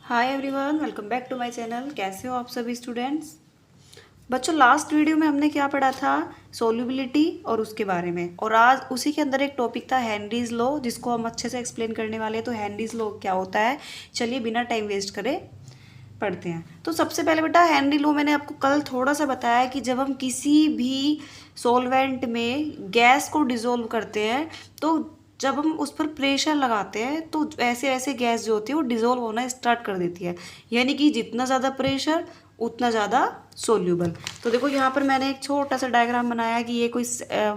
Hi everyone, welcome back to my channel. कैसे हो आप सभी स्टूडेंट्स। बच्चों, लास्ट वीडियो में हमने क्या पढ़ा था? सोल्यूबिलिटी और उसके बारे में। और आज उसी के अंदर एक टॉपिक था हेनरीज लॉ, जिसको हम अच्छे से एक्सप्लेन करने वाले हैं। तो हेनरीज लॉ क्या होता है, चलिए बिना टाइम वेस्ट करे पढ़ते हैं। तो सबसे पहले बेटा, हेनरी लॉ मैंने आपको कल थोड़ा सा बताया कि जब हम किसी भी सॉल्वेंट में गैस को डिसॉल्व करते हैं, तो जब हम उस पर प्रेशर लगाते हैं तो ऐसे ऐसे गैस जो होती है वो डिसॉल्व होना स्टार्ट कर देती है। यानी कि जितना ज़्यादा प्रेशर उतना ज़्यादा सोल्यूबल। तो देखो यहाँ पर मैंने एक छोटा सा डायग्राम बनाया कि ये कोई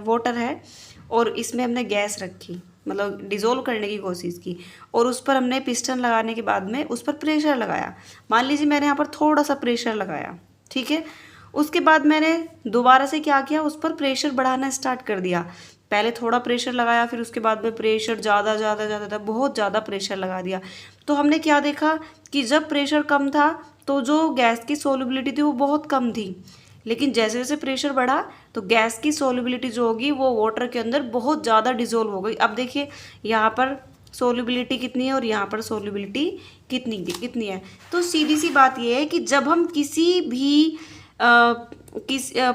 वाटर है और इसमें हमने गैस रखी, मतलब डिज़ोल्व करने की कोशिश की, और उस पर हमने पिस्टन लगाने के बाद में उस पर प्रेशर लगाया। मान लीजिए मैंने यहाँ पर थोड़ा सा प्रेशर लगाया, ठीक है। उसके बाद मैंने दोबारा से क्या किया, उस पर प्रेशर बढ़ाना स्टार्ट कर दिया। पहले थोड़ा प्रेशर लगाया, फिर उसके बाद में प्रेशर ज़्यादा ज़्यादा ज़्यादा बहुत ज़्यादा प्रेशर लगा दिया। तो हमने क्या देखा कि जब प्रेशर कम था तो जो गैस की सोल्युबिलिटी थी वो बहुत कम थी, लेकिन जैसे जैसे प्रेशर बढ़ा तो गैस की सोल्युबिलिटी जो होगी वो वाटर के अंदर बहुत ज़्यादा डिसॉल्व हो गई। अब देखिए यहाँ पर सोल्युबिलिटी कितनी है और यहाँ पर सोल्युबिलिटी कितनी कितनी है। तो सीधी सी बात ये है कि जब हम किसी भी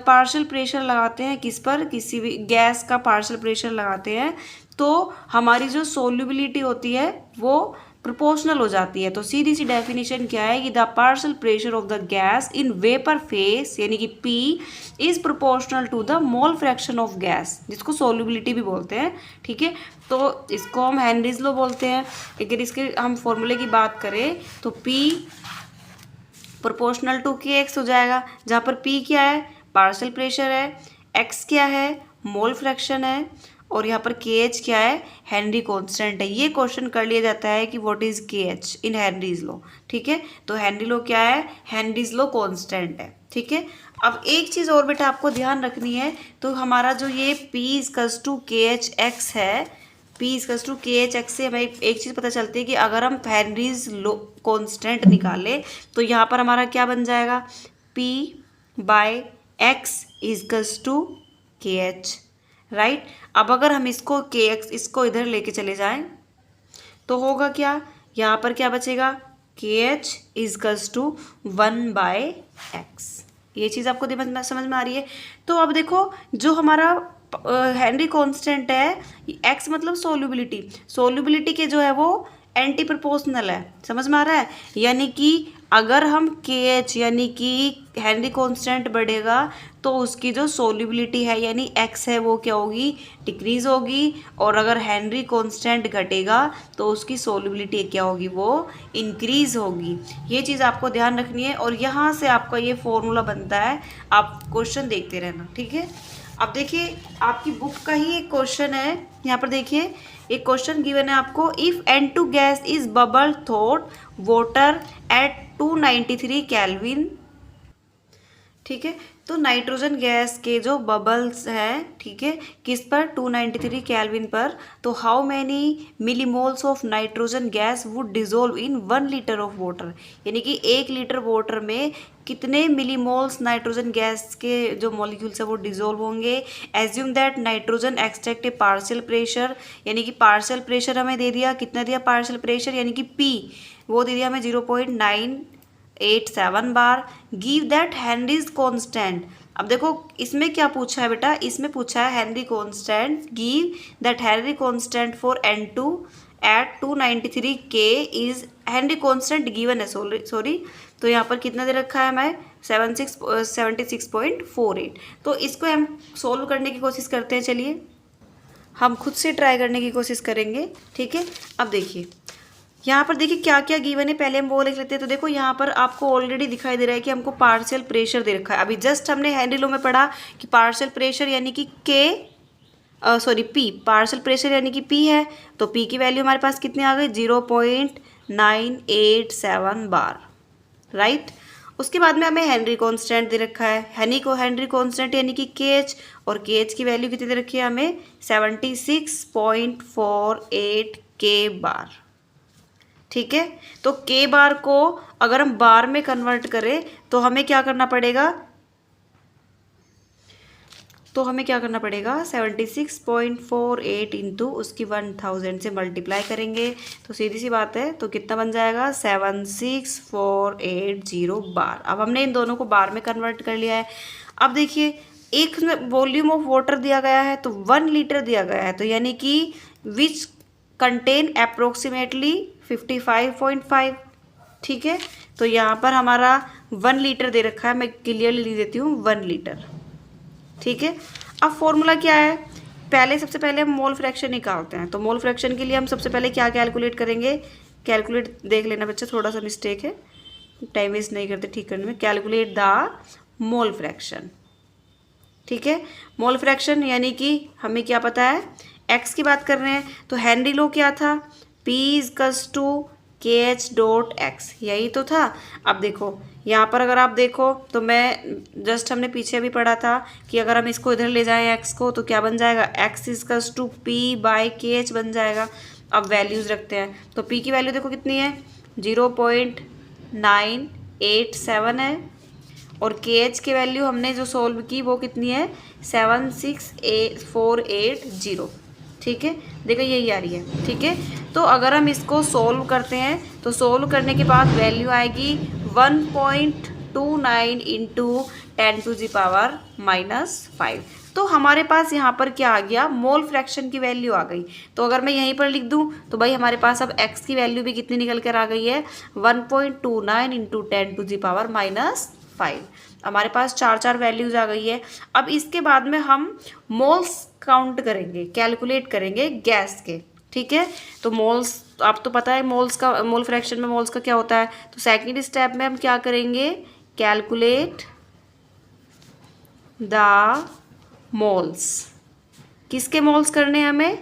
पार्शियल प्रेशर लगाते हैं, किस पर, किसी भी गैस का पार्शियल प्रेशर लगाते हैं, तो हमारी जो सोल्युबिलिटी होती है वो प्रोपोर्शनल हो जाती है। तो सीधी सी डेफिनेशन क्या है कि the partial pressure of the gas in vapour phase यानी कि P is proportional to the mole fraction of gas, जिसको सोल्युबिलिटी भी बोलते हैं, ठीक है। तो इसको हम हेनरीज लॉ बोलते हैं। अगर इसके हम फॉर्मूले की बात करें तो P प्रोपोर्शनल टू KX हो जाएगा, जहाँ पर P क्या है, पार्शियल प्रेशर है, X क्या है, मोल फ्रैक्शन है, और यहाँ पर KH क्या है, हेनरी कांस्टेंट है। ये क्वेश्चन कर लिया जाता है कि what is KH in Henry's law, ठीक है। तो हेनरी लॉ क्या है, हेनरीज लॉ कांस्टेंट है, ठीक है। अब एक चीज़ और बेटा आपको ध्यान रखनी है, तो हमारा जो ये P इक्वल्स टू KHX है, P इक्वल्स टू KHX से हमें एक चीज़ पता चलती है कि अगर हम हेनरीज लॉ कांस्टेंट निकालें तो यहाँ पर हमारा क्या बन जाएगा, P by X equals to KH, right. अब अगर हम इसको KX इसको इधर लेके चले जाएं तो होगा क्या, यहाँ पर क्या बचेगा, KH इक्वल्स टू 1/x। ये चीज़ आपको समझ में आ रही है। तो अब देखो जो हमारा हेनरी कांस्टेंट है, x मतलब सोल्युबिलिटी, सोल्युबिलिटी के जो है वो एंटी प्रोपोर्शनल है, समझ में आ रहा है। यानी कि अगर हम KH यानी कि हेनरी कांस्टेंट बढ़ेगा तो उसकी जो सोल्युबिलिटी है यानी x है वो क्या होगी, डिक्रीज होगी, और अगर हेनरी कांस्टेंट घटेगा तो उसकी सोल्युबिलिटी क्या होगी, वो इंक्रीज होगी। ये चीज़ आपको ध्यान रखनी है और यहाँ से आपका ये फॉर्मूला बनता है। आप क्वेश्चन देखते रहना, ठीक है। अब देखिए आपकी बुक का ही एक क्वेश्चन है, यहाँ पर देखिए एक क्वेश्चन गिवन है आपको, if N2 gas is bubble thought water at 293 kelvin, ठीक है। तो नाइट्रोजन गैस के जो बबल्स हैं, ठीक है, किस पर, 293 केल्विन पर, तो how many millimoles of nitrogen gas would dissolve in 1 litre of water, यानी कि 1 लीटर वाटर में कितने मिलीमोल्स नाइट्रोजन गैस के जो मॉलिक्यूल्स है वो डिजोल्व होंगे। Assume that nitrogen extract A partial pressure, यानी कि पार्शियल प्रेशर हमें दे दिया, कितना दिया पार्शियल प्रेशर, यानी कि P वो दे दिया हमें 0.987 बार। Give that Henry's constant. अब देखो इसमें क्या पूछा है बेटा, इसमें पूछा है Henry constant, give that Henry constant for N2 at 293 K is, Henry constant given है, सॉरी तो यहाँ पर कितना दे रखा है हमें, 76.48। तो इसको हम सोल्व करने की कोशिश करते हैं, चलिए हम खुद से ट्राई करने की कोशिश करेंगे, ठीक है। अब देखिए यहाँ पर देखिए क्या क्या गिवन है, पहले हम वो लिख लेते हैं। तो देखो यहाँ पर आपको ऑलरेडी दिखाई दे रहा है कि हमको पार्शियल प्रेशर दे रखा है। अभी जस्ट हमने हेनरी लॉ में पढ़ा कि पार्शियल प्रेशर यानी कि P, पार्शियल प्रेशर यानी कि P है, तो P की वैल्यू हमारे पास कितनी आ गई, 0.987 बार, राइट। उसके बाद में हमें हेनरी कांस्टेंट दे रखा है, हेनरी कांस्टेंट यानी कि KH, और KH की वैल्यू कितनी दे रखी है हमें, 76.48 K बार, ठीक है। तो K बार को अगर हम बार में कन्वर्ट करें तो हमें क्या करना पड़ेगा, तो हमें क्या करना पड़ेगा, 76.48 इंटू उसकी 1000 से मल्टीप्लाई करेंगे तो सीधी सी बात है, तो कितना बन जाएगा 76480 बार। अब हमने इन दोनों को बार में कन्वर्ट कर लिया है। अब देखिए एक वॉल्यूम ऑफ वाटर दिया गया है तो 1 लीटर दिया गया है, तो यानी कि विच कंटेन अप्रोक्सीमेटली 55.5। ठीक है, तो यहाँ पर हमारा 1 लीटर दे रखा है, मैं क्लियरली लिख देती हूँ 1 लीटर। ठीक है, अब फॉर्मूला क्या है, पहले सबसे पहले हम मोल फ्रैक्शन निकालते हैं। तो मोल फ्रैक्शन के लिए हम सबसे पहले क्या कैलकुलेट करेंगे, कैलकुलेट देख लेना बच्चा, थोड़ा सा मिस्टेक है, टाइम वेस्ट नहीं करते ठीक करने में। Calculate the mole fraction. ठीक है, मोल फ्रैक्शन यानी कि हमें क्या पता है, एक्स की बात कर रहे हैं तो हेनरी लॉ क्या था, P इक्वल्स टू KH डॉट एक्स, यही तो था। अब देखो यहाँ पर अगर आप देखो तो मैं जस्ट हमने पीछे भी पढ़ा था कि अगर हम इसको इधर ले जाएं एक्स को तो क्या बन जाएगा, x equals to P by KH बन जाएगा। अब वैल्यूज़ रखते हैं तो P की वैल्यू देखो कितनी है, 0.987 है, और KH की वैल्यू हमने जो सोल्व की वो कितनी है, 76480। ठीक है, देखो यही आ रही है। ठीक है, तो अगर हम इसको सोल्व करते हैं तो सोल्व करने के बाद वैल्यू आएगी 1.29 इंटू 10⁻⁻5। तो हमारे पास यहाँ पर क्या आ गया, मोल फ्रैक्शन की वैल्यू आ गई। तो अगर मैं यहीं पर लिख दूँ तो भाई हमारे पास अब x की वैल्यू भी कितनी निकल कर आ गई है, 1.29 इंटू 10⁻⁵। हमारे पास 4 वैल्यूज आ गई है। अब इसके बाद में हम मोल्स काउंट करेंगे, कैलकुलेट करेंगे गैस के। ठीक है, तो मोल्स आपको तो पता है मोल्स का, मोल फ्रैक्शन में मोल्स का क्या होता है। तो सेकंड स्टेप में हम क्या करेंगे, कैलकुलेट द मोल्स। किसके मोल्स करने हैं हमें,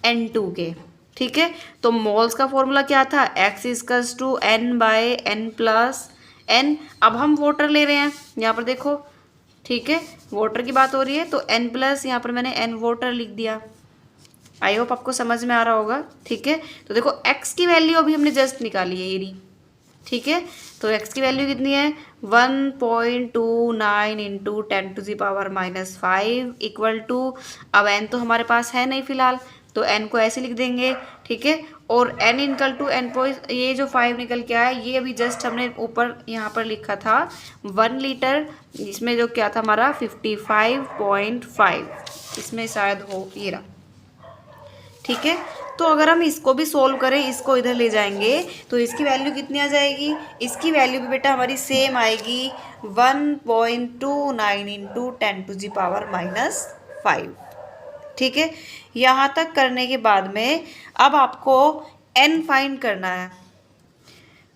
N2 के। ठीक है, तो मोल्स का फॉर्मूला क्या था, x इक्वल्स टू n/n+n। अब हम वाटर ले रहे हैं यहाँ पर देखो, ठीक है, वाटर की बात हो रही है तो n+ यहाँ पर मैंने n वाटर लिख दिया। आई होप आपको समझ में आ रहा होगा। ठीक है, तो देखो x की वैल्यू अभी हमने जस्ट निकाली है ये रही। ठीक है, तो x की वैल्यू कितनी है, 1.29 इंटू 10⁻⁻5 इक्वल टू, अब n तो हमारे पास है नहीं फिलहाल तो n को ऐसे लिख देंगे। ठीक है, और n equal to n point, ये जो 5 निकल के आया ये अभी जस्ट हमने ऊपर यहाँ पर लिखा था 1 लीटर, इसमें जो क्या था हमारा 55.5, इसमें शायद हो ये रहा। ठीक है, तो अगर हम इसको भी सोल्व करें, इसको इधर ले जाएंगे तो इसकी वैल्यू कितनी आ जाएगी, इसकी वैल्यू भी बेटा हमारी सेम आएगी 1.29 इंटू 10⁻⁻5। ठीक है, यहाँ तक करने के बाद में अब आपको n फाइंड करना है।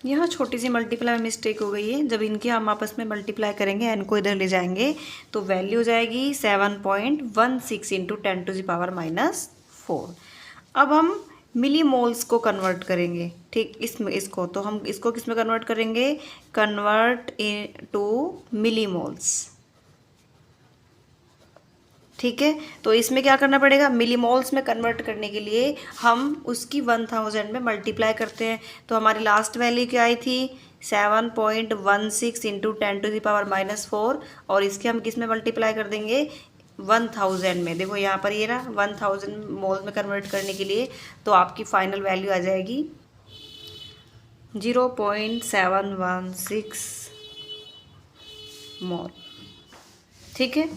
यहाँ छोटी सी मल्टीप्लाई में मिस्टेक हो गई है, जब इनके हम आपस में मल्टीप्लाई करेंगे n को इधर ले जाएंगे तो वैल्यू हो जाएगी 7.16 इंटू 10⁻⁴। अब हम मिली मोल्स को कन्वर्ट करेंगे। ठीक, इसको तो हम इसको किस में कन्वर्ट करेंगे, कन्वर्ट इनटू मिली मोल्स। ठीक है, तो इसमें क्या करना पड़ेगा, मिली मोल्स में कन्वर्ट करने के लिए हम उसकी 1000 में मल्टीप्लाई करते हैं। तो हमारी लास्ट वैल्यू क्या आई थी, 7.16 इंटू 10⁻⁻4, और इसके हम किस में मल्टीप्लाई कर देंगे, 1000 में। देखो यहाँ पर ये रहा 1000 मोल में कन्वर्ट करने के लिए, तो आपकी फाइनल वैल्यू आ जाएगी 0.716 मोल। ठीक है,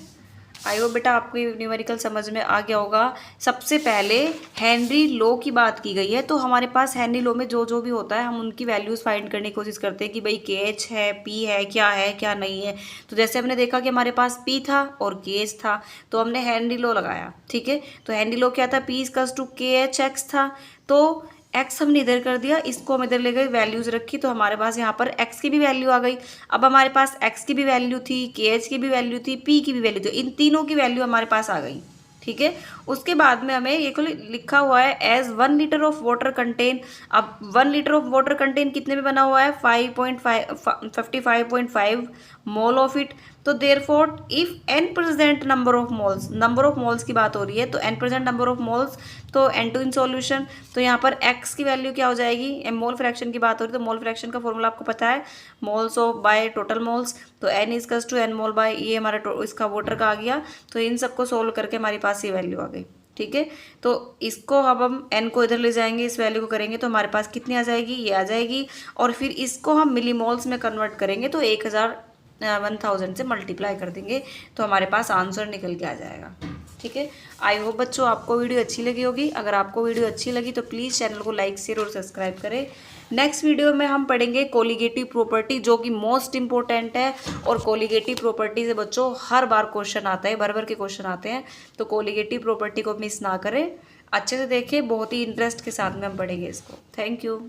आई होप बेटा आपको न्यूमेरिकल समझ में आ गया होगा। सबसे पहले हेनरी लॉ की बात की गई है, तो हमारे पास हेनरी लॉ में जो जो भी होता है हम उनकी वैल्यूज़ फाइंड करने की कोशिश करते हैं कि भाई KH है, P है क्या नहीं है। तो जैसे हमने देखा कि हमारे पास P था और KH था तो हमने हेनरी लॉ लगाया। ठीक है, तो हेनरी लॉ क्या था, P इक्वल्स टू KHX था, तो x हमने इधर कर दिया, इसको हम इधर ले गए, वैल्यूज़ रखी, तो हमारे पास यहाँ पर x की भी वैल्यू आ गई। अब हमारे पास x की भी वैल्यू थी, KH की भी वैल्यू थी, P की भी वैल्यू थी, इन तीनों की वैल्यू हमारे पास आ गई। ठीक है, उसके बाद में हमें ये लिखा हुआ है as 1 litre of water contain. अब 1 लीटर ऑफ वाटर कंटेन कितने में बना हुआ है, 55.5 मोल ऑफ इट। तो therefore if n present number of moles की बात हो रही है, तो n present number of moles, तो N2 इन सॉल्यूशन। तो यहाँ पर x की वैल्यू क्या हो जाएगी, मोल फ्रैक्शन की बात हो रही है तो मोल फ्रैक्शन का फॉर्मूला आपको पता है, moles of by total moles. तो n equals to n mole by, ये हमारा इसका वाटर का आ गया। तो इन सबको सोल्व करके हमारे पास ये वैल्यू आ गई। ठीक है, तो इसको अब हम n को इधर ले जाएंगे, इस वैल्यू को करेंगे तो हमारे पास कितनी आ जाएगी, ये आ जाएगी। और फिर इसको हम मिलीमोल्स में कन्वर्ट करेंगे तो 1000 से मल्टीप्लाई कर देंगे तो हमारे पास आंसर निकल के आ जाएगा। ठीक है, आई होप बच्चों आपको वीडियो अच्छी लगी होगी। अगर आपको वीडियो अच्छी लगी तो प्लीज़ चैनल को लाइक शेयर और सब्सक्राइब करें। नेक्स्ट वीडियो में हम पढ़ेंगे कोलिगेटिव प्रॉपर्टी, जो कि मोस्ट इंपॉर्टेंट है। और कोलिगेटिव प्रॉपर्टी से बच्चों हर बार क्वेश्चन आता है, भर के क्वेश्चन आते हैं, तो कोलिगेटिव प्रॉपर्टी को मिस ना करें, अच्छे से देखें, बहुत ही इंटरेस्ट के साथ में हम पढ़ेंगे इसको। Thank you.